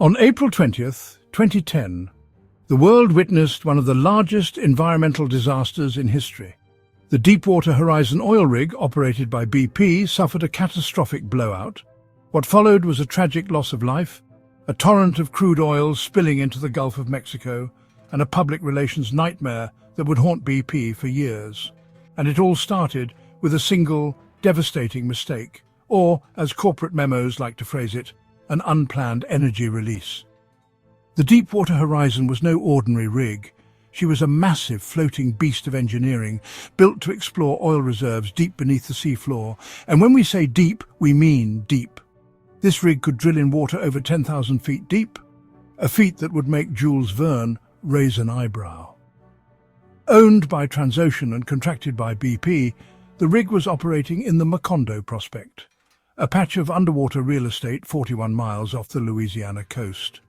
On April 20th, 2010, the world witnessed one of the largest environmental disasters in history. The Deepwater Horizon oil rig, operated by BP, suffered a catastrophic blowout. What followed was a tragic loss of life, a torrent of crude oil spilling into the Gulf of Mexico, and a public relations nightmare that would haunt BP for years. And it all started with a single, devastating mistake, or, as corporate memos like to phrase it, an unplanned energy release. The Deepwater Horizon was no ordinary rig. She was a massive floating beast of engineering, built to explore oil reserves deep beneath the seafloor. And when we say deep, we mean deep. This rig could drill in water over 10,000 feet deep, a feat that would make Jules Verne raise an eyebrow. Owned by Transocean and contracted by BP, the rig was operating in the Macondo Prospect, a patch of underwater real estate 41 miles off the Louisiana coast.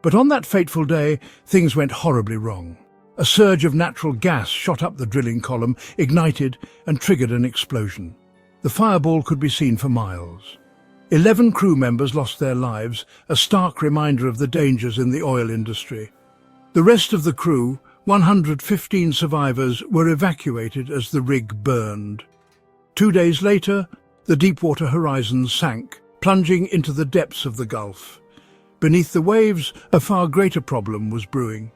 But on that fateful day, things went horribly wrong. A surge of natural gas shot up the drilling column, ignited and triggered an explosion. The fireball could be seen for miles. 11 crew members lost their lives, a stark reminder of the dangers in the oil industry. The rest of the crew, 115 survivors, were evacuated as the rig burned. 2 days later, the Deepwater Horizon sank, plunging into the depths of the Gulf. Beneath the waves, a far greater problem was brewing.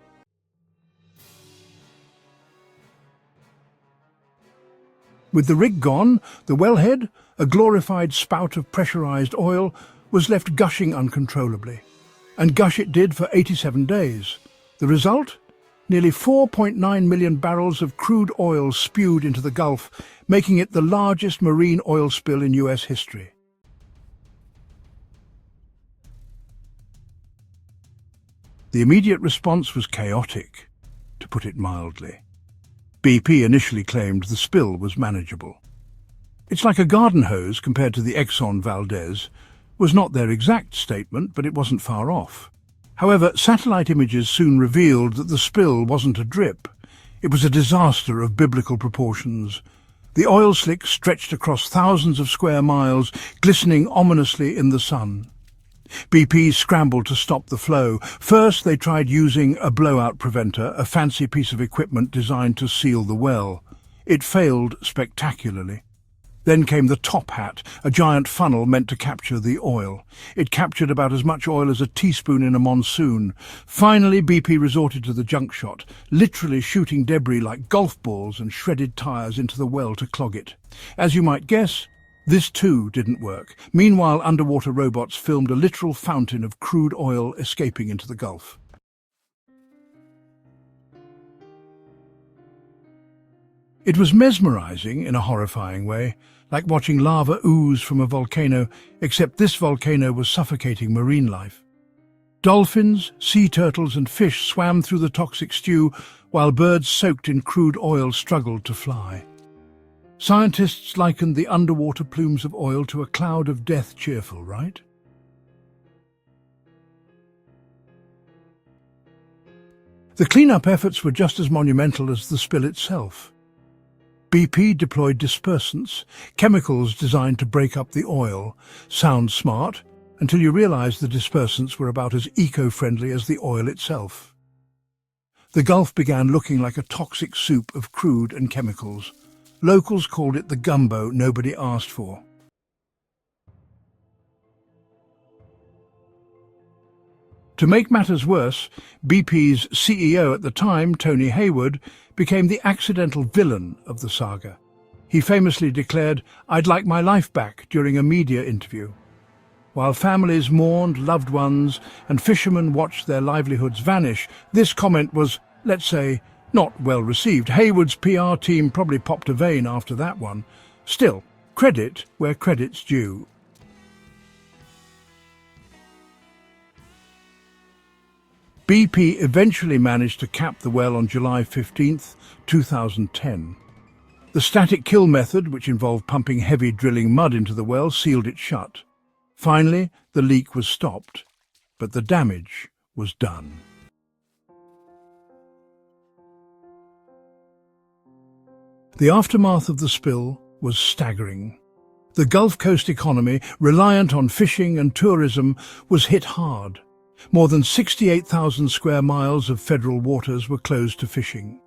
With the rig gone, the wellhead, a glorified spout of pressurized oil, was left gushing uncontrollably. And gush it did for 87 days. The result? Nearly 4.9 million barrels of crude oil spewed into the Gulf, making it the largest marine oil spill in US history. The immediate response was chaotic, to put it mildly. BP initially claimed the spill was manageable. "It's like a garden hose compared to the Exxon Valdez," was not their exact statement, but it wasn't far off. However, satellite images soon revealed that the spill wasn't a drip. It was a disaster of biblical proportions. The oil slick stretched across thousands of square miles, glistening ominously in the sun. BP scrambled to stop the flow. First, they tried using a blowout preventer, a fancy piece of equipment designed to seal the well. It failed spectacularly. Then came the top hat, a giant funnel meant to capture the oil. It captured about as much oil as a teaspoon in a monsoon. Finally, BP resorted to the junk shot, literally shooting debris like golf balls and shredded tires into the well to clog it. As you might guess, this too didn't work. Meanwhile, underwater robots filmed a literal fountain of crude oil escaping into the Gulf. It was mesmerizing in a horrifying way, like watching lava ooze from a volcano, except this volcano was suffocating marine life. Dolphins, sea turtles and fish swam through the toxic stew, while birds soaked in crude oil struggled to fly. Scientists likened the underwater plumes of oil to a cloud of death. Cheerful, right? The cleanup efforts were just as monumental as the spill itself. BP deployed dispersants, chemicals designed to break up the oil. Sounds smart, until you realize the dispersants were about as eco-friendly as the oil itself. The Gulf began looking like a toxic soup of crude and chemicals. Locals called it the gumbo nobody asked for. To make matters worse, BP's CEO at the time, Tony Hayward, became the accidental villain of the saga. He famously declared, "I'd like my life back," during a media interview. While families mourned loved ones and fishermen watched their livelihoods vanish, this comment was, let's say, not well received. Hayward's PR team probably popped a vein after that one. Still, credit where credit's due. BP eventually managed to cap the well on July 15th, 2010. The static kill method, which involved pumping heavy drilling mud into the well, sealed it shut. Finally, the leak was stopped, but the damage was done. The aftermath of the spill was staggering. The Gulf Coast economy, reliant on fishing and tourism, was hit hard. More than 68,000 square miles of federal waters were closed to fishing.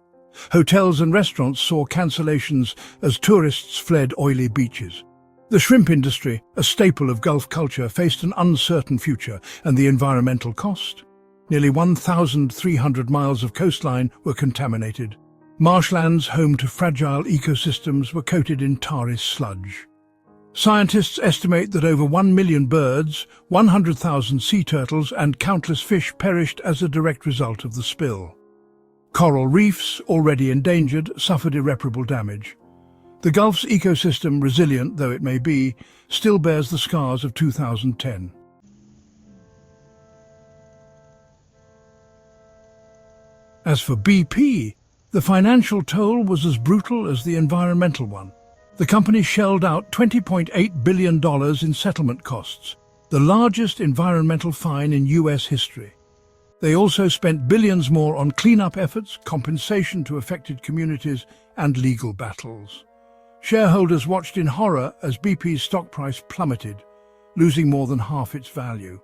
Hotels and restaurants saw cancellations as tourists fled oily beaches. The shrimp industry, a staple of Gulf culture, faced an uncertain future, and the environmental cost? Nearly 1,300 miles of coastline were contaminated. Marshlands, home to fragile ecosystems, were coated in tarry sludge. Scientists estimate that over 1 million birds, 100,000 sea turtles and countless fish perished as a direct result of the spill. Coral reefs, already endangered, suffered irreparable damage. The Gulf's ecosystem, resilient though it may be, still bears the scars of 2010. As for BP, the financial toll was as brutal as the environmental one. The company shelled out $20.8 billion in settlement costs, the largest environmental fine in US history. They also spent billions more on cleanup efforts, compensation to affected communities, and legal battles. Shareholders watched in horror as BP's stock price plummeted, losing more than half its value.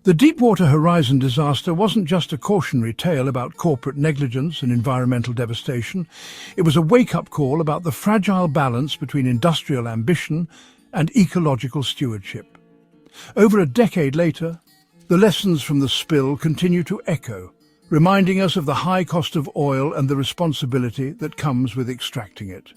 The Deepwater Horizon disaster wasn't just a cautionary tale about corporate negligence and environmental devastation. It was a wake-up call about the fragile balance between industrial ambition and ecological stewardship. Over a decade later, the lessons from the spill continue to echo, reminding us of the high cost of oil and the responsibility that comes with extracting it.